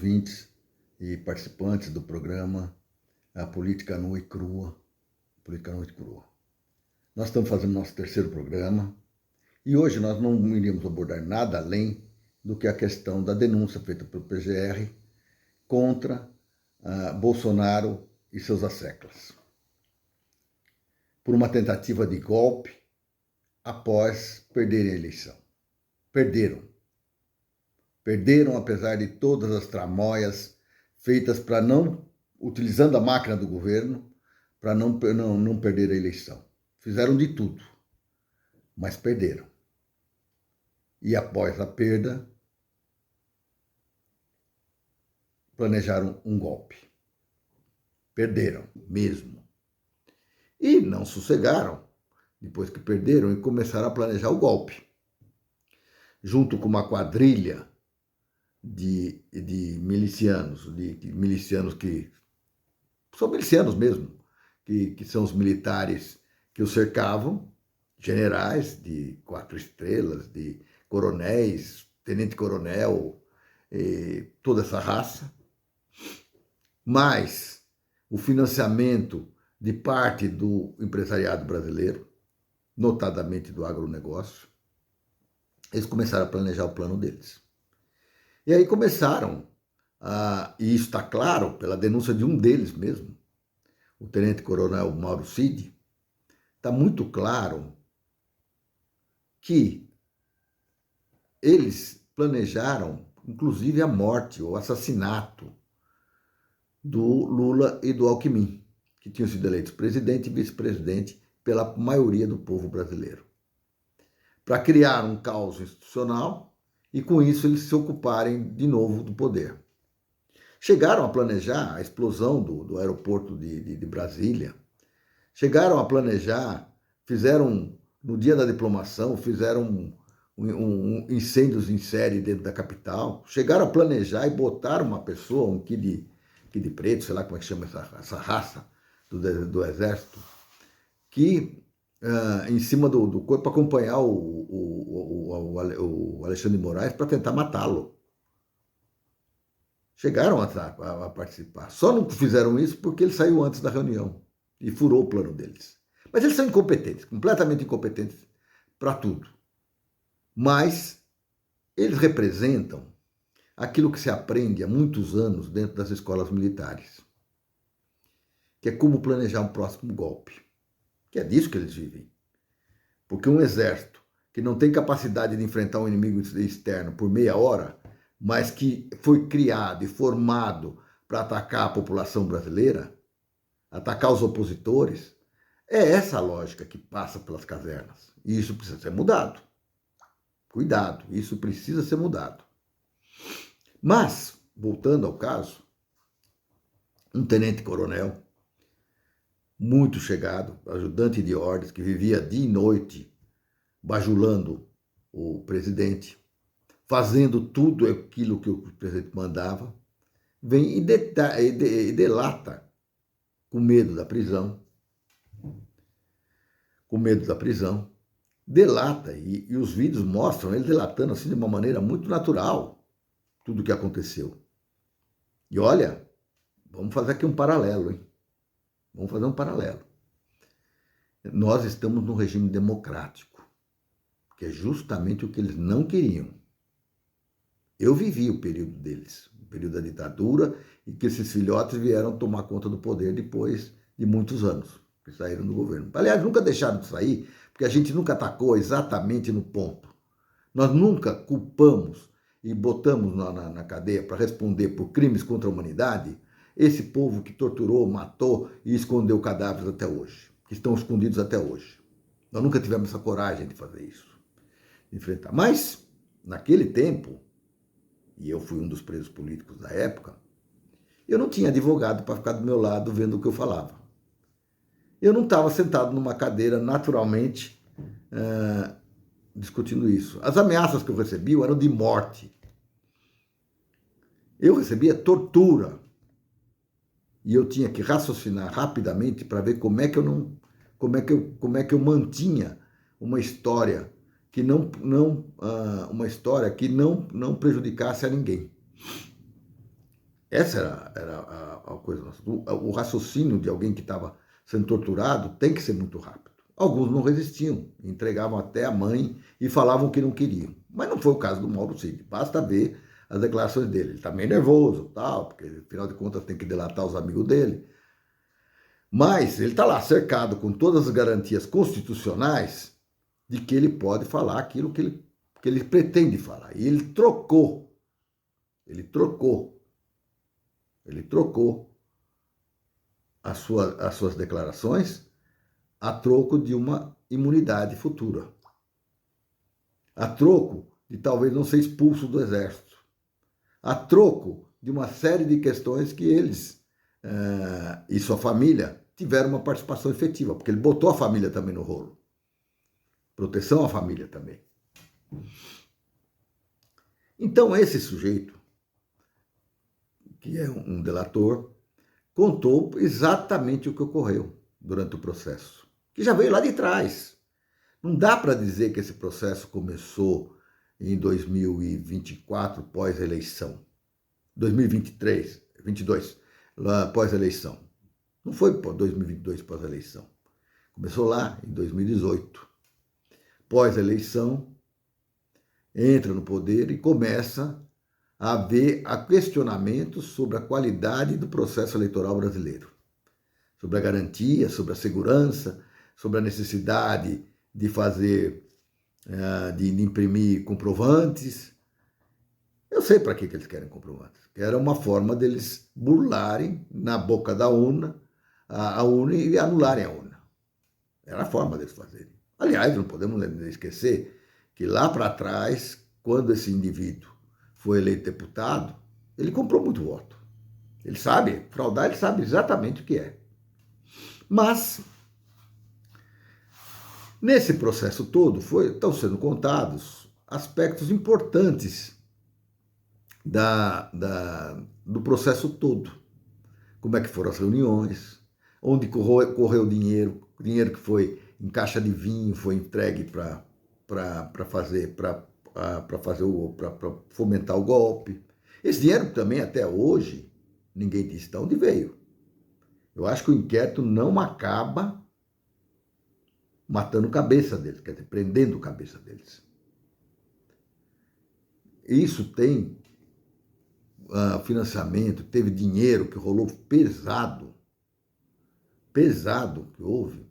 ouvintes e participantes do programa A Política Nua e Crua. Política Nua e Crua. Nós estamos fazendo nosso terceiro programa e hoje nós não iríamos abordar nada além do que a questão da denúncia feita pelo PGR contra Bolsonaro e seus asseclas por uma tentativa de golpe após perderem a eleição. Perderam apesar de todas as tramóias feitas para não, utilizando a máquina do governo, para não perder a eleição. Fizeram de tudo, mas perderam. E após a perda, planejaram um golpe. Perderam mesmo. E não sossegaram, depois que perderam, e começaram a planejar o golpe. Junto com uma quadrilha de milicianos, milicianos que são milicianos mesmo, que são os militares que o cercavam, generais de 4 estrelas, de coronéis, tenente-coronel, toda essa raça, mais o financiamento de parte do empresariado brasileiro, notadamente do agronegócio. Eles começaram a planejar o plano deles. E aí começaram, e isso está claro pela denúncia de um deles mesmo, o tenente-coronel Mauro Cid, está muito claro que eles planejaram, inclusive, a morte, o assassinato do Lula e do Alckmin, que tinham sido eleitos presidente e vice-presidente pela maioria do povo brasileiro, para criar um caos institucional e, com isso, eles se ocuparem de novo do poder. Chegaram a planejar a explosão do aeroporto de Brasília, chegaram a planejar, fizeram, no dia da diplomação, fizeram incêndios em série dentro da capital, chegaram a planejar e botaram uma pessoa, um kid preto, sei lá como é que chama essa raça do exército, que em cima do corpo para acompanhar o Alexandre de Moraes para tentar matá-lo. Chegaram a participar. Só não fizeram isso porque ele saiu antes da reunião e furou o plano deles. Mas eles são incompetentes, completamente incompetentes para tudo. Mas eles representam aquilo que se aprende há muitos anos dentro das escolas militares, que é como planejar um próximo golpe, que é disso que eles vivem. Porque um exército que não tem capacidade de enfrentar um inimigo externo por meia hora, mas que foi criado e formado para atacar a população brasileira, atacar os opositores, é essa a lógica que passa pelas casernas. E isso precisa ser mudado. Cuidado, isso precisa ser mudado. Mas, voltando ao caso, um tenente-coronel muito chegado, ajudante de ordens, que vivia dia e noite bajulando o presidente, fazendo tudo aquilo que o presidente mandava, vem e delata, com medo da prisão, delata, e os vídeos mostram ele delatando assim de uma maneira muito natural tudo o que aconteceu. E olha, vamos fazer aqui um paralelo, hein? Vamos fazer um paralelo. Nós estamos num regime democrático, que é justamente o que eles não queriam. Eu vivi o período deles, o período da ditadura, e que esses filhotes vieram tomar conta do poder depois de muitos anos, que saíram do governo. Aliás, nunca deixaram de sair, porque a gente nunca atacou exatamente no ponto. Nós nunca culpamos e botamos na cadeia para responder por crimes contra a humanidade esse povo que torturou, matou e escondeu cadáveres até hoje, que estão escondidos até hoje. Nós nunca tivemos essa coragem de fazer isso, de enfrentar. Mas, naquele tempo, e eu fui um dos presos políticos da época, eu não tinha advogado para ficar do meu lado vendo o que eu falava. Eu não estava sentado numa cadeira naturalmente discutindo isso. As ameaças que eu recebi eram de morte. Eu recebia tortura. E eu tinha que raciocinar rapidamente para ver como é que eu mantinha uma história que não prejudicasse a ninguém. Essa era a coisa nossa. O raciocínio de alguém que estava sendo torturado tem que ser muito rápido. Alguns não resistiam, entregavam até a mãe e falavam que não queriam. Mas não foi o caso do Mauro Cid. Basta ver as declarações dele. Ele está meio nervoso, tal, porque afinal de contas tem que delatar os amigos dele. Mas ele está lá cercado com todas as garantias constitucionais de que ele pode falar aquilo que ele pretende falar. E ele trocou as suas declarações a troco de uma imunidade futura, a troco de talvez não ser expulso do exército, a troco de uma série de questões que eles e sua família tiveram uma participação efetiva, porque ele botou a família também no rolo. Proteção à família também. Então esse sujeito, que é um delator, contou exatamente o que ocorreu durante o processo, que já veio lá de trás. Não dá para dizer que esse processo começou em 2024, pós-eleição. 2023, 22, pós-eleição. Não foi 2022, pós-eleição. Começou lá em 2018. Pós-eleição, entra no poder e começa a haver questionamentos sobre a qualidade do processo eleitoral brasileiro, sobre a garantia, sobre a segurança, sobre a necessidade de fazer, de imprimir comprovantes. Eu sei para que eles querem comprovantes. Era uma forma deles burlarem na boca da urna a urna e anularem a urna. Era a forma deles fazerem. Aliás, não podemos esquecer que lá para trás, quando esse indivíduo foi eleito deputado, ele comprou muito voto. Ele sabe, fraudar, ele sabe exatamente o que é. Mas, nesse processo todo, estão sendo contados aspectos importantes do processo todo. Como é que foram as reuniões, onde correu o dinheiro que foi em caixa de vinho, foi entregue para fomentar o golpe. Esse dinheiro também, até hoje, ninguém disse de onde veio. Eu acho que o inquérito não acaba matando cabeça deles, quer dizer, prendendo cabeça deles. Isso tem financiamento, teve dinheiro que rolou pesado que houve,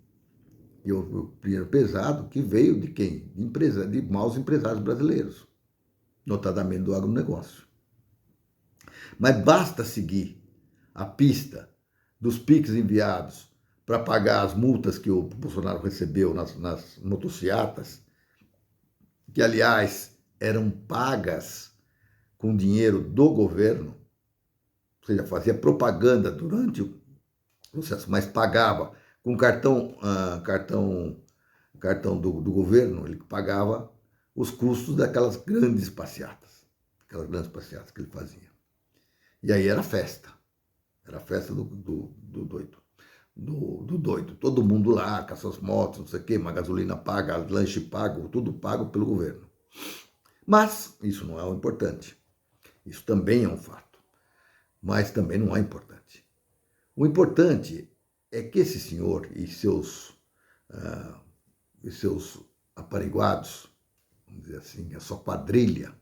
dinheiro pesado que veio de quem? De maus empresários brasileiros, notadamente do agronegócio. Mas basta seguir a pista dos PIX enviados para pagar as multas que o Bolsonaro recebeu nas motocicletas, que, aliás, eram pagas com dinheiro do governo, ou seja, fazia propaganda durante o processo, mas pagava com cartão do governo, ele pagava os custos daquelas grandes passeatas que ele fazia. E aí era festa do doido. Do doido. Todo mundo lá, com as suas motos, não sei o quê, uma gasolina paga, lanche pago, tudo pago pelo governo. Mas isso não é o importante. Isso também é um fato. Mas também não é importante. O importante é que esse senhor e seus aparelhados, vamos dizer assim, a sua quadrilha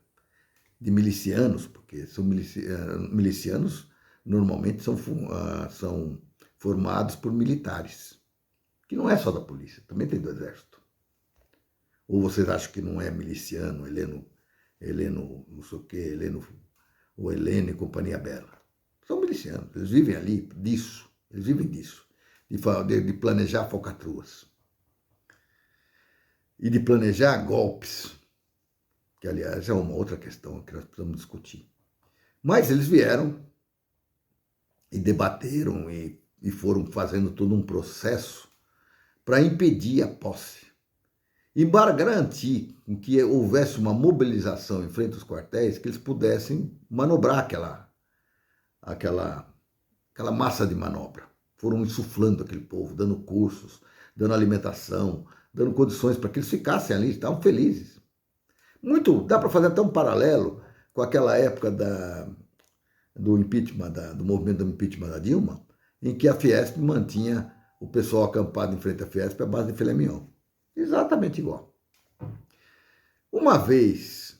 de milicianos, porque são milicianos, normalmente são formados por militares, que não é só da polícia, também tem do exército. Ou vocês acham que não é miliciano, Heleno, não sei o quê, ou Heleno e Companhia Bela? São milicianos, eles vivem ali disso, de planejar falcatruas e de planejar golpes, que, aliás, é uma outra questão que nós precisamos discutir. Mas eles vieram e debateram e foram fazendo todo um processo para impedir a posse e para garantir que houvesse uma mobilização em frente aos quartéis, que eles pudessem manobrar aquela massa de manobra. Foram insuflando aquele povo, dando cursos, dando alimentação, dando condições para que eles ficassem ali, estavam felizes. Dá para fazer até um paralelo com aquela época do impeachment, do movimento do impeachment da Dilma, em que a Fiesp mantinha o pessoal acampado em frente à Fiesp à base de filé mignon. Exatamente igual. Uma vez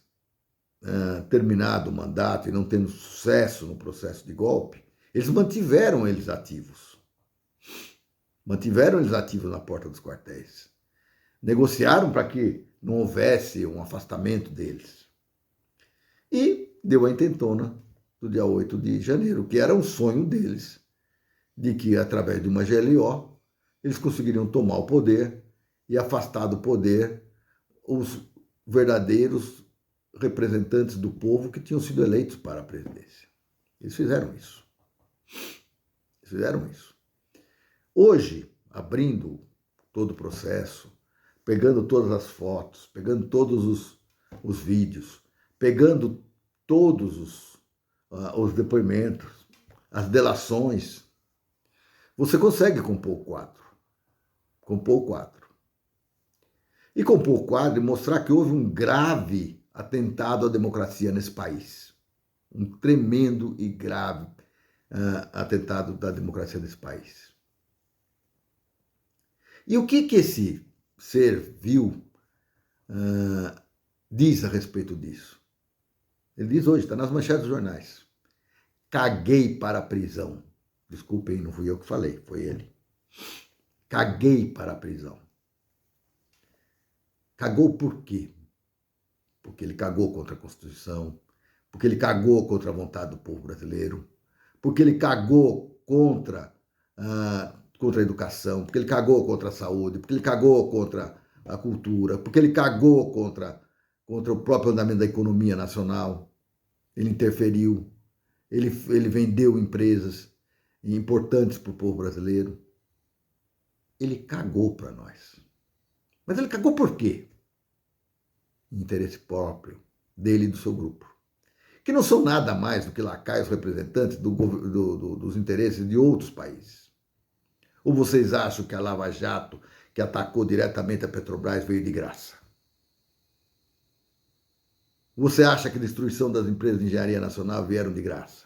terminado o mandato e não tendo sucesso no processo de golpe, eles mantiveram eles ativos. Mantiveram eles ativos na porta dos quartéis. Negociaram para que não houvesse um afastamento deles. E deu a intentona do dia 8 de janeiro, que era um sonho deles, de que através de uma GLO eles conseguiriam tomar o poder e afastar do poder os verdadeiros representantes do povo que tinham sido eleitos para a presidência. Eles fizeram isso. Eles fizeram isso. Hoje, abrindo todo o processo, pegando todas as fotos, pegando todos os vídeos, pegando todos os depoimentos, as delações, você consegue compor o quadro. Compor o quadro. E compor o quadro e mostrar que houve um grave atentado à democracia nesse país. Um tremendo e grave atentado da democracia desse país. E o que esse ser viu diz a respeito disso? Ele diz hoje, está nas manchetes dos jornais. Caguei para a prisão. Desculpem, não fui eu que falei, foi ele. Caguei para a prisão. Cagou por quê? Porque ele cagou contra a Constituição, porque ele cagou contra a vontade do povo brasileiro, porque ele cagou contra a educação, porque ele cagou contra a saúde, porque ele cagou contra a cultura, porque ele cagou contra o próprio andamento da economia nacional. Ele interferiu, ele vendeu empresas importantes para o povo brasileiro. Ele cagou para nós. Mas ele cagou por quê? Interesse próprio dele e do seu grupo, que não são nada mais do que lacaios representantes dos interesses de outros países. Ou vocês acham que a Lava Jato, que atacou diretamente a Petrobras, veio de graça? Você acha que a destruição das empresas de engenharia nacional vieram de graça?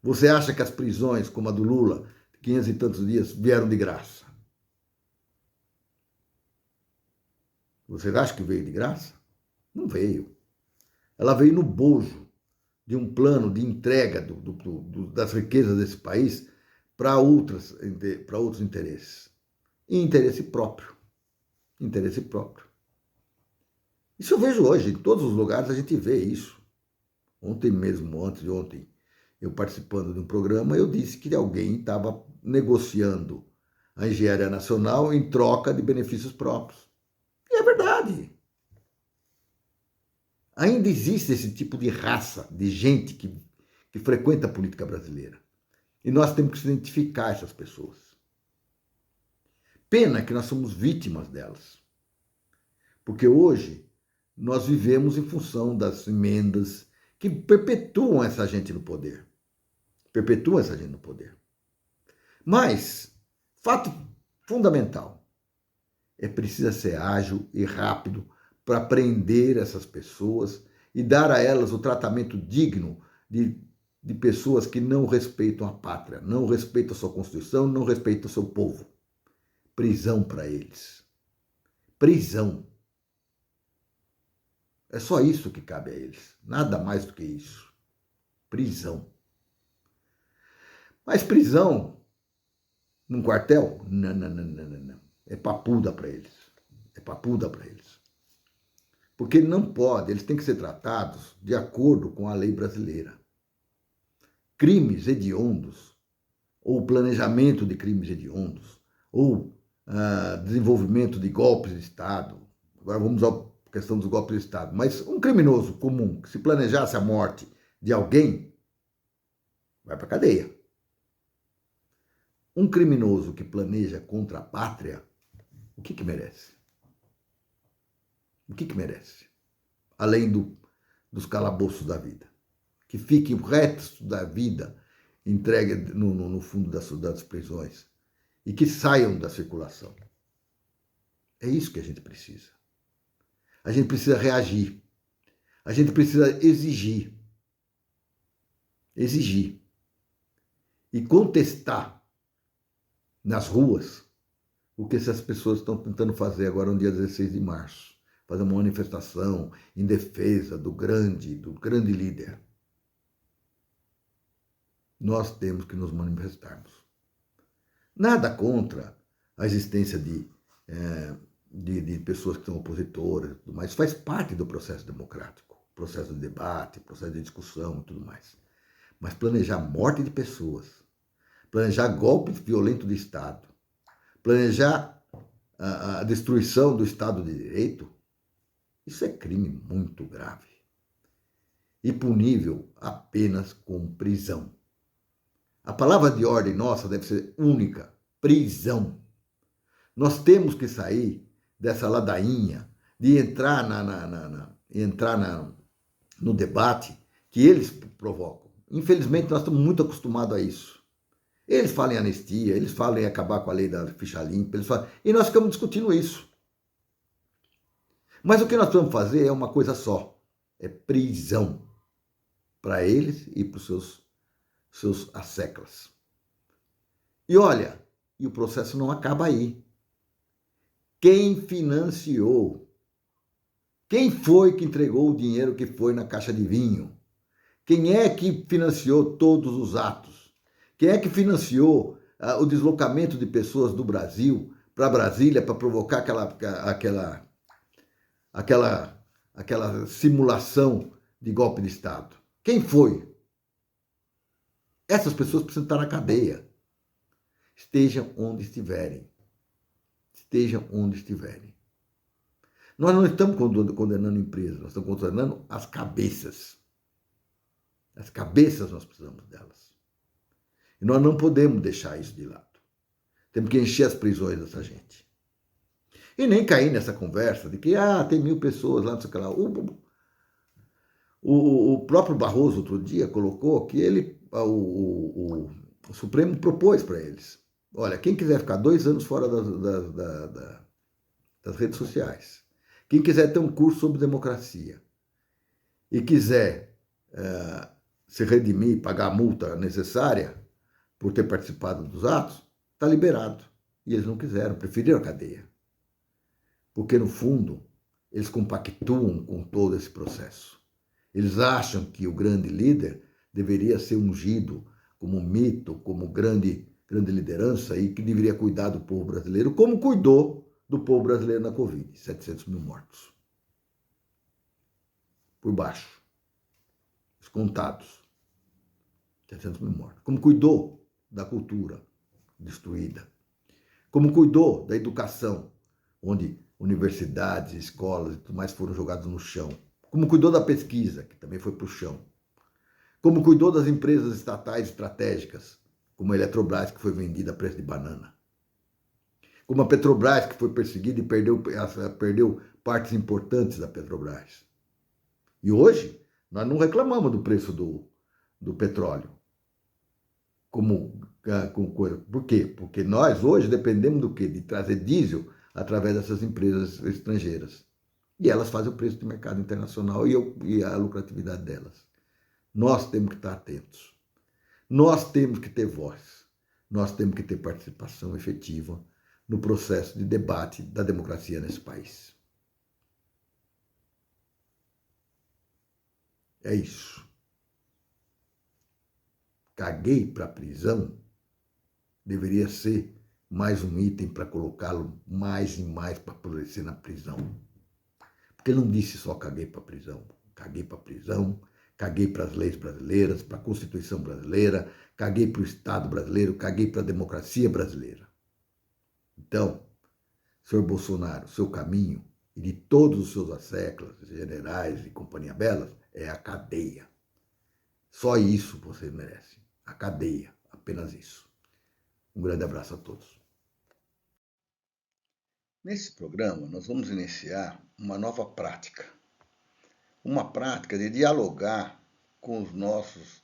Você acha que as prisões, como a do Lula, 500 e tantos dias, vieram de graça? Vocês acham que veio de graça? Não veio. Ela veio no bojo de um plano de entrega das riquezas desse país para outros interesses. E interesse próprio. Interesse próprio. Isso eu vejo hoje, em todos os lugares a gente vê isso. Ontem mesmo, antes de ontem, eu participando de um programa, eu disse que alguém estava negociando a engenharia nacional em troca de benefícios próprios. E é verdade. Ainda existe esse tipo de raça, de gente que frequenta a política brasileira. E nós temos que identificar essas pessoas. Pena que nós somos vítimas delas. Porque hoje nós vivemos em função das emendas que perpetuam essa gente no poder. Perpetuam essa gente no poder. Mas, fato fundamental, é preciso ser ágil e rápido para prender essas pessoas e dar a elas o tratamento digno de pessoas que não respeitam a pátria, não respeitam a sua Constituição, não respeitam o seu povo. Prisão para eles. Prisão. É só isso que cabe a eles. Nada mais do que isso. Prisão. Mas prisão num quartel? Não, não, não, não, não. É papuda para eles. É papuda para eles. Porque não pode, eles têm que ser tratados de acordo com a lei brasileira. Crimes hediondos, ou planejamento de crimes hediondos, ou desenvolvimento de golpes de Estado. Agora vamos à questão dos golpes de Estado. Mas um criminoso comum que se planejasse a morte de alguém, vai para a cadeia. Um criminoso que planeja contra a pátria, o que merece? O que merece? Além dos calabouços da vida. Que fique o resto da vida entregue no fundo das prisões e que saiam da circulação. É isso que a gente precisa. A gente precisa reagir. A gente precisa exigir. exigir e contestar nas ruas o que essas pessoas estão tentando fazer agora no dia 16 de março. Fazer uma manifestação em defesa do grande líder. Nós temos que nos manifestarmos. Nada contra a existência de pessoas que são opositoras, mas faz parte do processo democrático, processo de debate, processo de discussão e tudo mais. Mas planejar a morte de pessoas, planejar golpe violento do Estado, planejar a destruição do Estado de Direito, isso é crime muito grave e punível apenas com prisão. A palavra de ordem nossa deve ser única: prisão. Nós temos que sair dessa ladainha de entrar no debate que eles provocam. Infelizmente, nós estamos muito acostumados a isso. Eles falam em anistia, eles falam em acabar com a lei da ficha limpa, e nós ficamos discutindo isso. Mas o que nós vamos fazer é uma coisa só: é prisão para eles e para os seus asseclas. E olha, e o processo não acaba aí. Quem financiou? Quem foi que entregou o dinheiro que foi na caixa de vinho? Quem é que financiou todos os atos? Quem é que financiou o deslocamento de pessoas do Brasil para Brasília para provocar aquela simulação de golpe de Estado? Quem foi? Essas pessoas precisam estar na cadeia. Estejam onde estiverem. Estejam onde estiverem. Nós não estamos condenando empresas, nós estamos condenando as cabeças. As cabeças nós precisamos delas. E nós não podemos deixar isso de lado. Temos que encher as prisões dessa gente. E nem cair nessa conversa de que tem 1000 pessoas lá, não sei o que lá. O próprio Barroso, outro dia, colocou que o Supremo propôs para eles: olha, quem quiser ficar 2 anos fora das redes sociais, quem quiser ter um curso sobre democracia e quiser se redimir, pagar a multa necessária por ter participado dos atos, está liberado. E eles não quiseram, preferiram a cadeia. Porque, no fundo, eles compactuam com todo esse processo. Eles acham que o grande líder deveria ser ungido como mito, como grande liderança e que deveria cuidar do povo brasileiro, como cuidou do povo brasileiro na Covid. 700 mil mortos. Por baixo. Descontados. 700 mil mortos. Como cuidou da cultura destruída. Como cuidou da educação, onde universidades, escolas e tudo mais foram jogados no chão. Como cuidou da pesquisa, que também foi para o chão. Como cuidou das empresas estatais estratégicas, como a Eletrobras, que foi vendida a preço de banana. Como a Petrobras, que foi perseguida e perdeu partes importantes da Petrobras. E hoje, nós não reclamamos do preço do petróleo. Por quê? Porque nós hoje dependemos do quê? De trazer diesel através dessas empresas estrangeiras. E elas fazem o preço do mercado internacional e a lucratividade delas. Nós temos que estar atentos. Nós temos que ter voz. Nós temos que ter participação efetiva no processo de debate da democracia nesse país. É isso. Caguei para a prisão deveria ser mais um item para colocá-lo mais e mais para apodrecer na prisão. Porque ele não disse só caguei para a prisão. Caguei para a prisão, caguei para as leis brasileiras, para a Constituição brasileira, caguei para o Estado brasileiro, caguei para a democracia brasileira. Então, senhor Bolsonaro, seu caminho e de todos os seus asseclas, generais e companhia belas, é a cadeia. Só isso você merece. A cadeia, apenas isso. Um grande abraço a todos. Nesse programa, nós vamos iniciar uma nova prática. Uma prática de dialogar com os nossos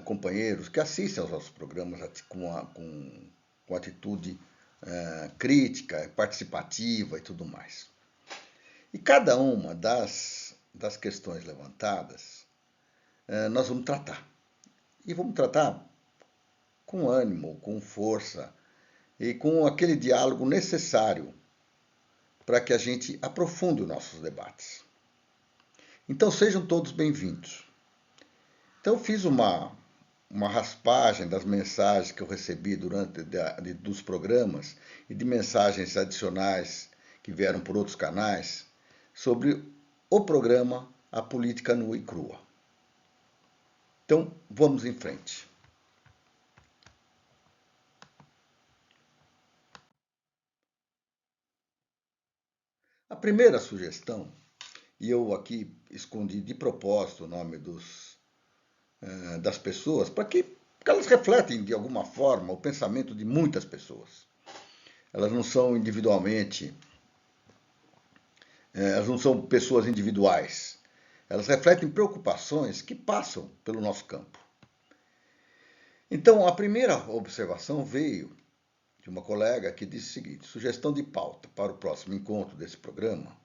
companheiros que assistem aos nossos programas com atitude crítica, participativa e tudo mais. E cada uma das questões levantadas nós vamos tratar. e vamos tratar com ânimo, com força e com aquele diálogo necessário para que a gente aprofunde os nossos debates. Então sejam todos bem-vindos. Então eu fiz uma raspagem das mensagens que eu recebi durante dos programas e de mensagens adicionais que vieram por outros canais sobre o programa A Política Nua e Crua. Então, vamos em frente. A primeira sugestão, e eu aqui escondi de propósito o nome das pessoas, porque elas refletem de alguma forma o pensamento de muitas pessoas. Elas não são individualmente, elas não são pessoas individuais. Elas refletem preocupações que passam pelo nosso campo. Então, a primeira observação veio de uma colega que disse o seguinte: sugestão de pauta para o próximo encontro desse programa.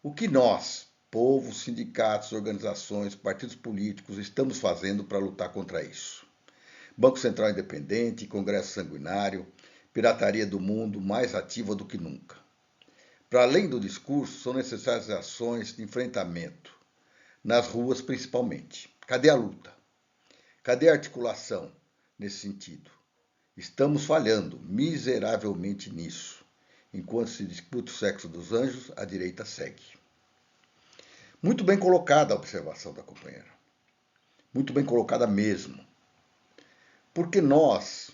O que nós, povo, sindicatos, organizações, partidos políticos, estamos fazendo para lutar contra isso? Banco Central independente, Congresso sanguinário, pirataria do mundo mais ativa do que nunca. Para além do discurso, são necessárias ações de enfrentamento, nas ruas principalmente. Cadê a luta? Cadê a articulação nesse sentido? Estamos falhando miseravelmente nisso. Enquanto se disputa o sexo dos anjos, a direita segue. Muito bem colocada a observação da companheira. Muito bem colocada mesmo. Porque nós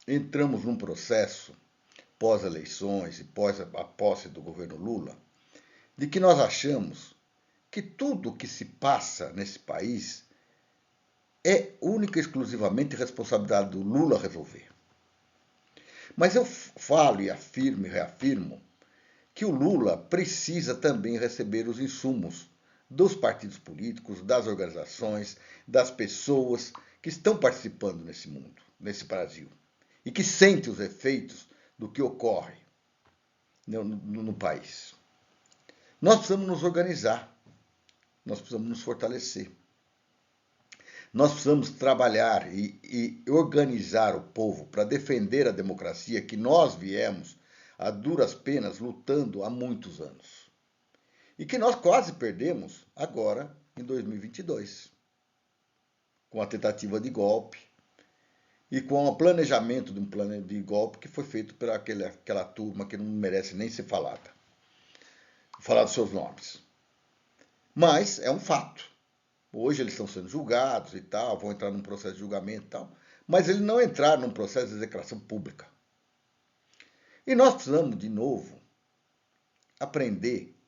entramos num processo, pós-eleições e pós a posse do governo Lula, de que nós achamos que tudo que se passa nesse país é única e exclusivamente responsabilidade do Lula resolver. Mas eu falo e afirmo e reafirmo que o Lula precisa também receber os insumos dos partidos políticos, das organizações, das pessoas que estão participando nesse mundo, nesse Brasil, e que sentem os efeitos do que ocorre no país. Nós precisamos nos organizar, nós precisamos nos fortalecer. Nós precisamos trabalhar e organizar o povo para defender a democracia que nós viemos a duras penas lutando há muitos anos. E que nós quase perdemos agora em 2022, com a tentativa de golpe e com o planejamento de um plano de golpe que foi feito por aquela turma que não merece nem ser falada. Vou falar dos seus nomes. Mas é um fato. Hoje eles estão sendo julgados e tal, vão entrar num processo de julgamento e tal, mas eles não entraram num processo de execração pública. E nós precisamos, de novo, aprender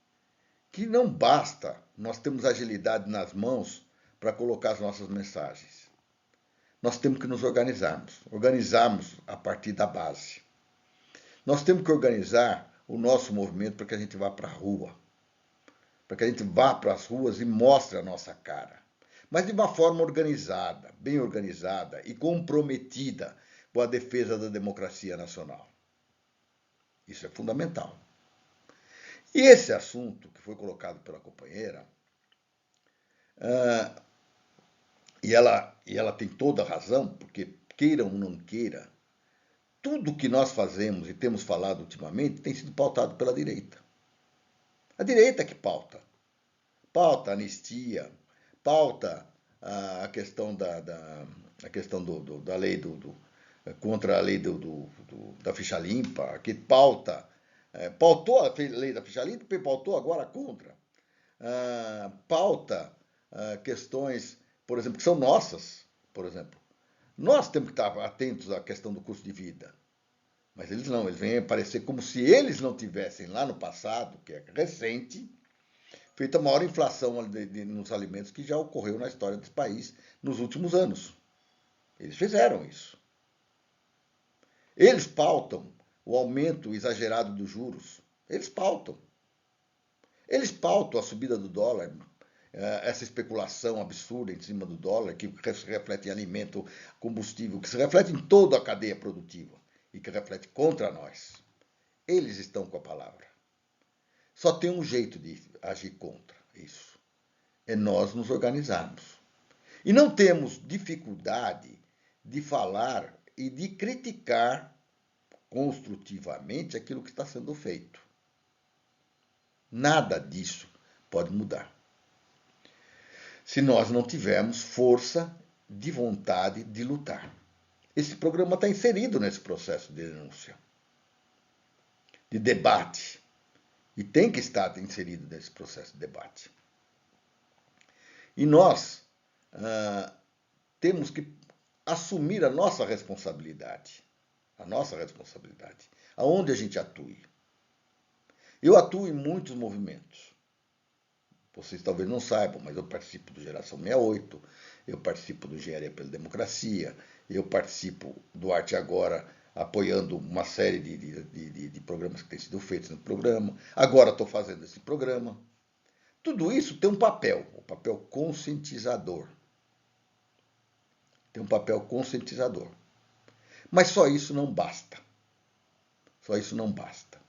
que não basta nós termos agilidade nas mãos para colocar as nossas mensagens. Nós temos que nos organizarmos a partir da base. Nós temos que organizar o nosso movimento para que a gente vá para a rua, para que a gente vá para as ruas e mostre a nossa cara, mas de uma forma organizada, bem organizada e comprometida com a defesa da democracia nacional. Isso é fundamental. E esse assunto que foi colocado pela companheira, e ela tem toda a razão, porque queira ou não queira, tudo que nós fazemos e temos falado ultimamente tem sido pautado pela direita. A direita que pauta. Pauta a anistia, pauta a questão a questão da lei contra a lei da ficha limpa, que pautou a lei da ficha limpa e pautou agora contra. Pauta questões, por exemplo, que são nossas, por exemplo. Nós temos que estar atentos à questão do custo de vida. Mas eles não, eles vêm aparecer como se eles não tivessem lá no passado, que é recente, feito a maior inflação nos alimentos que já ocorreu na história desse país nos últimos anos. Eles fizeram isso. Eles pautam o aumento exagerado dos juros. Eles pautam. Eles pautam a subida do dólar, essa especulação absurda em cima do dólar, que se reflete em alimento, combustível, que se reflete em toda a cadeia produtiva e que reflete contra nós. Eles estão com a palavra. Só tem um jeito de agir contra isso. É nós nos organizarmos. E não temos dificuldade de falar e de criticar construtivamente aquilo que está sendo feito. Nada disso pode mudar se nós não tivermos força de vontade de lutar. Esse programa está inserido nesse processo de denúncia, de debate, e tem que estar inserido nesse processo de debate. E nós temos que assumir a nossa responsabilidade, aonde a gente atue. Eu atuo em muitos movimentos. Vocês talvez não saibam, mas eu participo do Geração 68, eu participo do Engenharia pela Democracia, eu participo do Arte Agora, apoiando uma série de programas que têm sido feitos no programa. Agora estou fazendo esse programa. Tudo isso tem um papel conscientizador. Tem um papel conscientizador. Mas só isso não basta. Só isso não basta.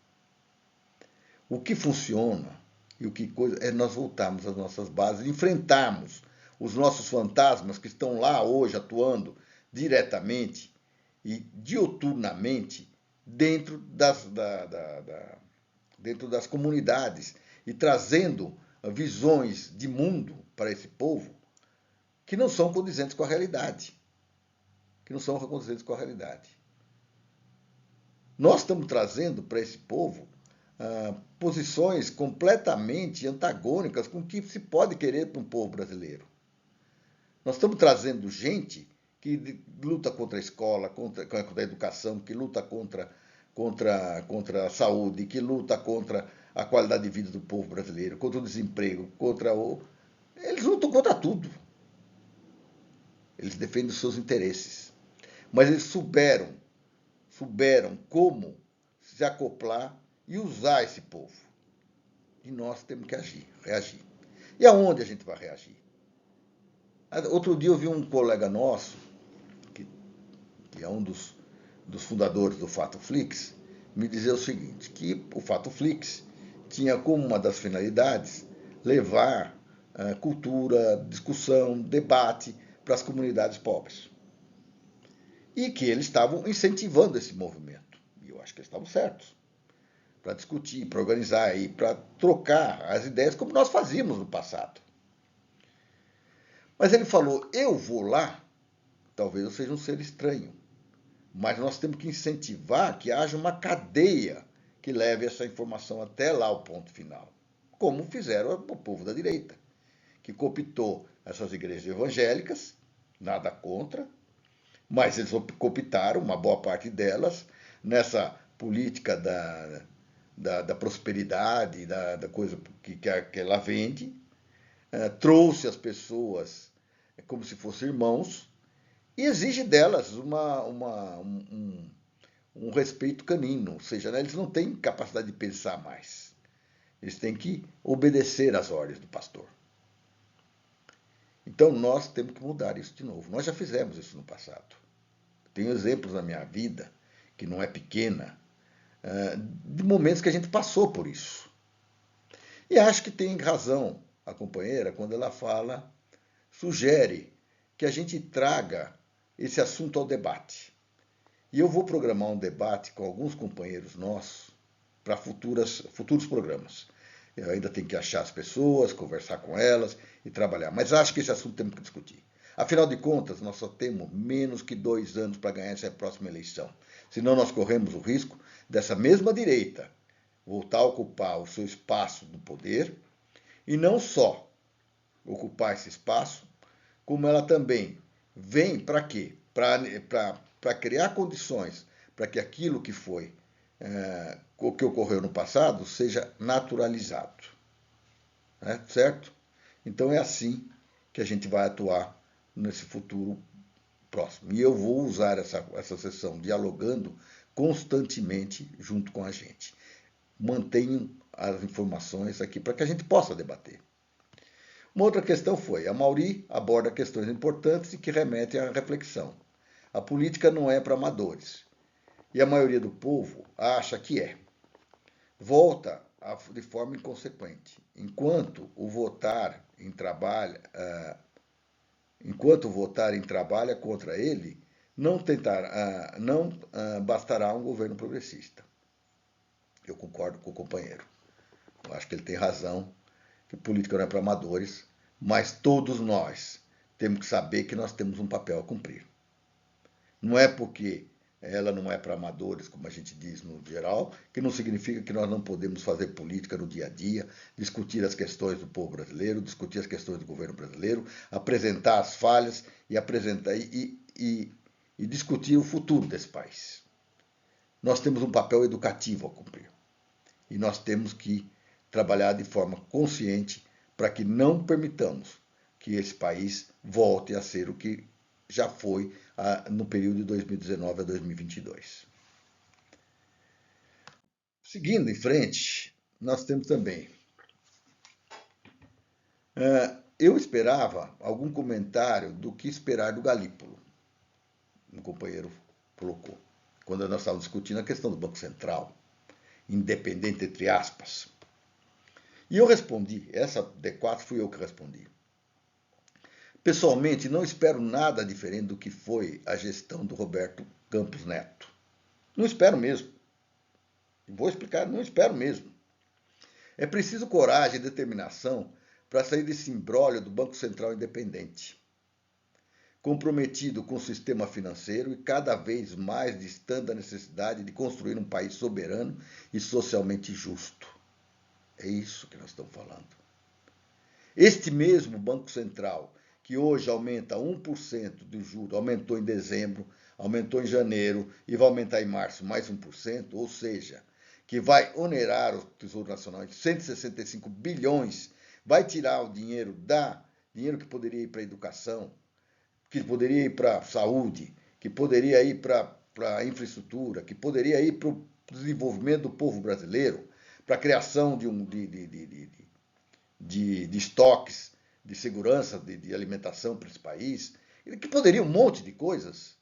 O que funciona e o que coisa é nós voltarmos às nossas bases, enfrentarmos os nossos fantasmas que estão lá hoje atuando diretamente e dioturnamente dentro dentro das comunidades e trazendo visões de mundo para esse povo que não são condizentes com a realidade. Nós estamos trazendo para esse povo posições completamente antagônicas com o que se pode querer para um povo brasileiro. Nós estamos trazendo gente que luta contra a escola, contra a educação, que luta contra a saúde, que luta contra a qualidade de vida do povo brasileiro, contra o desemprego, Eles lutam contra tudo. Eles defendem os seus interesses. Mas eles souberam como se acoplar e usar esse povo. E nós temos que reagir. E aonde a gente vai reagir? Outro dia eu vi um colega nosso, que é um dos fundadores do FatoFlix, me dizer o seguinte, que o FatoFlix tinha como uma das finalidades levar cultura, discussão, debate para as comunidades pobres. E que eles estavam incentivando esse movimento. E eu acho que eles estavam certos. Para discutir, para organizar e para trocar as ideias como nós fazíamos no passado. Mas ele falou, eu vou lá, talvez eu seja um ser estranho, mas nós temos que incentivar que haja uma cadeia que leve essa informação até lá ao ponto final, como fizeram o povo da direita, que cooptou essas igrejas evangélicas, nada contra, mas eles cooptaram uma boa parte delas nessa política da prosperidade, da coisa que ela vende, trouxe as pessoas como se fossem irmãos e exige delas um respeito canino, ou seja, né, eles não têm capacidade de pensar mais. Eles têm que obedecer às ordens do pastor. Então nós temos que mudar isso de novo. Nós já fizemos isso no passado. Tenho exemplos na minha vida, que não é pequena, de momentos que a gente passou por isso. E acho que tem razão a companheira quando ela sugere que a gente traga esse assunto ao debate. E eu vou programar um debate com alguns companheiros nossos para futuros programas. Eu ainda tenho que achar as pessoas, conversar com elas e trabalhar. Mas acho que esse assunto temos que discutir. Afinal de contas, nós só temos menos que 2 anos para ganhar essa próxima eleição. Senão nós corremos o risco dessa mesma direita voltar a ocupar o seu espaço no poder e não só ocupar esse espaço, como ela também vem para quê? Para criar condições para que aquilo que foi, o que ocorreu no passado, seja naturalizado. Certo? Então é assim que a gente vai atuar nesse futuro próximo. E eu vou usar essa sessão dialogando constantemente junto com a gente. Mantenho as informações aqui para que a gente possa debater. Uma outra questão foi, a Mauri aborda questões importantes e que remetem à reflexão. A política não é para amadores. E a maioria do povo acha que é. Volta de forma inconsequente. Enquanto o votar em enquanto votarem trabalha contra ele, não bastará um governo progressista. Eu concordo com o companheiro. Eu acho que ele tem razão, que política não é para amadores, mas todos nós temos que saber que nós temos um papel a cumprir. Não é porque ela não é para amadores, como a gente diz no geral, que não significa que nós não podemos fazer política no dia a dia, discutir as questões do povo brasileiro, discutir as questões do governo brasileiro, apresentar as falhas e apresentar e discutir o futuro desse país. Nós temos um papel educativo a cumprir e nós temos que trabalhar de forma consciente para que não permitamos que esse país volte a ser o que já foi no período de 2019 a 2022. Seguindo em frente, nós temos também. Eu esperava algum comentário do que esperar do Galípolo, um companheiro colocou, quando nós estávamos discutindo a questão do Banco Central, independente entre aspas. E eu respondi, essa D4 fui eu que respondi. Pessoalmente, não espero nada diferente do que foi a gestão do Roberto Campos Neto. Não espero mesmo. Vou explicar, não espero mesmo. É preciso coragem e determinação para sair desse imbróglio do Banco Central independente, comprometido com o sistema financeiro e cada vez mais distante da necessidade de construir um país soberano e socialmente justo. É isso que nós estamos falando. Este mesmo Banco Central, que hoje aumenta 1% do juro, aumentou em dezembro, aumentou em janeiro e vai aumentar em março mais 1%, ou seja, que vai onerar o Tesouro Nacional de 165 bilhões, vai tirar o dinheiro dinheiro que poderia ir para a educação, que poderia ir para a saúde, que poderia ir para a infraestrutura, que poderia ir para o desenvolvimento do povo brasileiro, para a criação de estoques de segurança, de alimentação para esse país, que poderia um monte de coisas.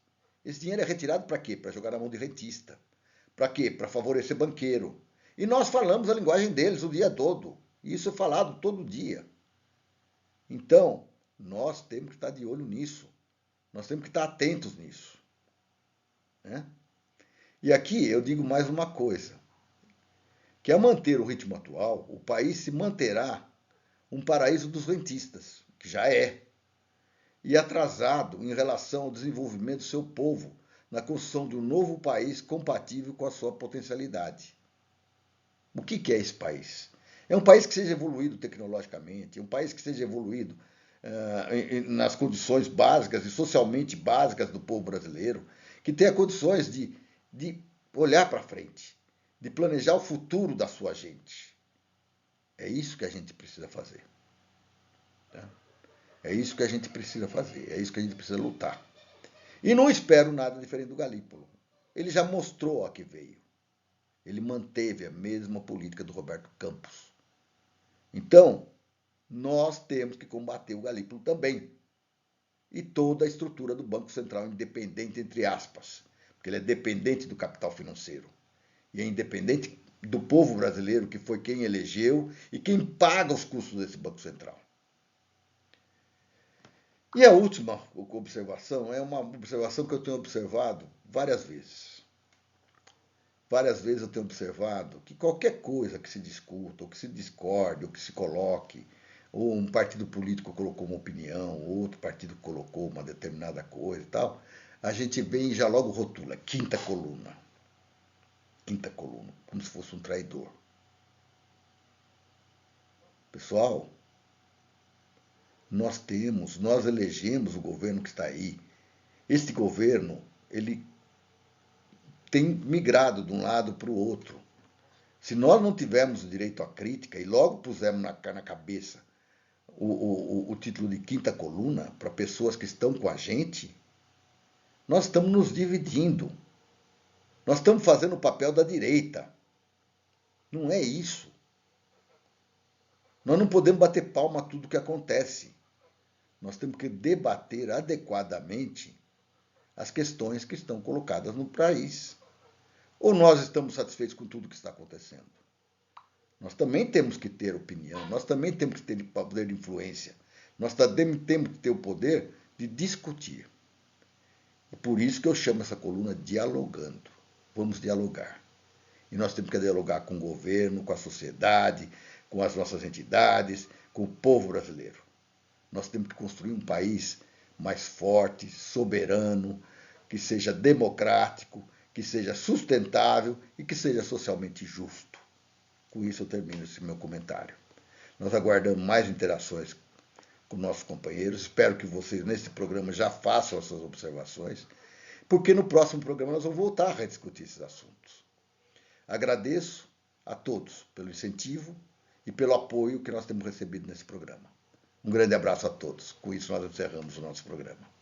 Esse dinheiro é retirado para quê? Para jogar na mão de rentista. Para quê? Para favorecer banqueiro. E nós falamos a linguagem deles o dia todo. E isso é falado todo dia. Então, nós temos que estar de olho nisso. Nós temos que estar atentos nisso. Né? E aqui eu digo mais uma coisa. Que ao manter o ritmo atual, o país se manterá um paraíso dos rentistas, que já é, e atrasado em relação ao desenvolvimento do seu povo na construção de um novo país compatível com a sua potencialidade. O que é esse país? É um país que seja evoluído tecnologicamente, é um país que seja evoluído nas condições básicas e socialmente básicas do povo brasileiro, que tenha condições de olhar para frente, de planejar o futuro da sua gente. É isso que a gente precisa fazer. Tá? É isso que a gente precisa fazer, é isso que a gente precisa lutar. E não espero nada diferente do Galípolo. Ele já mostrou a que veio. Ele manteve a mesma política do Roberto Campos. Então, nós temos que combater o Galípolo também. E toda a estrutura do Banco Central independente, entre aspas, porque ele é dependente do capital financeiro. E é independente do povo brasileiro, que foi quem elegeu e quem paga os custos desse Banco Central. E a última observação é uma observação que eu tenho observado várias vezes. Várias vezes eu tenho observado que qualquer coisa que se discuta, ou que se discorde, ou que se coloque, ou um partido político colocou uma opinião, ou outro partido colocou uma determinada coisa e tal, a gente vem e já logo rotula, quinta coluna. Quinta coluna, como se fosse um traidor. Pessoal, nós elegemos o governo que está aí. Este governo, ele tem migrado de um lado para o outro. Se nós não tivermos o direito à crítica e logo pusermos na cabeça o título de quinta coluna para pessoas que estão com a gente, nós estamos nos dividindo. Nós estamos fazendo o papel da direita. Não é isso. Nós não podemos bater palma a tudo que acontece. Nós temos que debater adequadamente as questões que estão colocadas no país. Ou nós estamos satisfeitos com tudo que está acontecendo? Nós também temos que ter opinião, nós também temos que ter poder de influência, nós também temos que ter o poder de discutir. É por isso que eu chamo essa coluna Dialogando. Vamos dialogar. E nós temos que dialogar com o governo, com a sociedade, com as nossas entidades, com o povo brasileiro. Nós temos que construir um país mais forte, soberano, que seja democrático, que seja sustentável e que seja socialmente justo. Com isso eu termino esse meu comentário. Nós aguardamos mais interações com nossos companheiros. Espero que vocês, nesse programa, já façam as suas observações, porque no próximo programa nós vamos voltar a rediscutir esses assuntos. Agradeço a todos pelo incentivo e pelo apoio que nós temos recebido nesse programa. Um grande abraço a todos. Com isso, nós encerramos o nosso programa.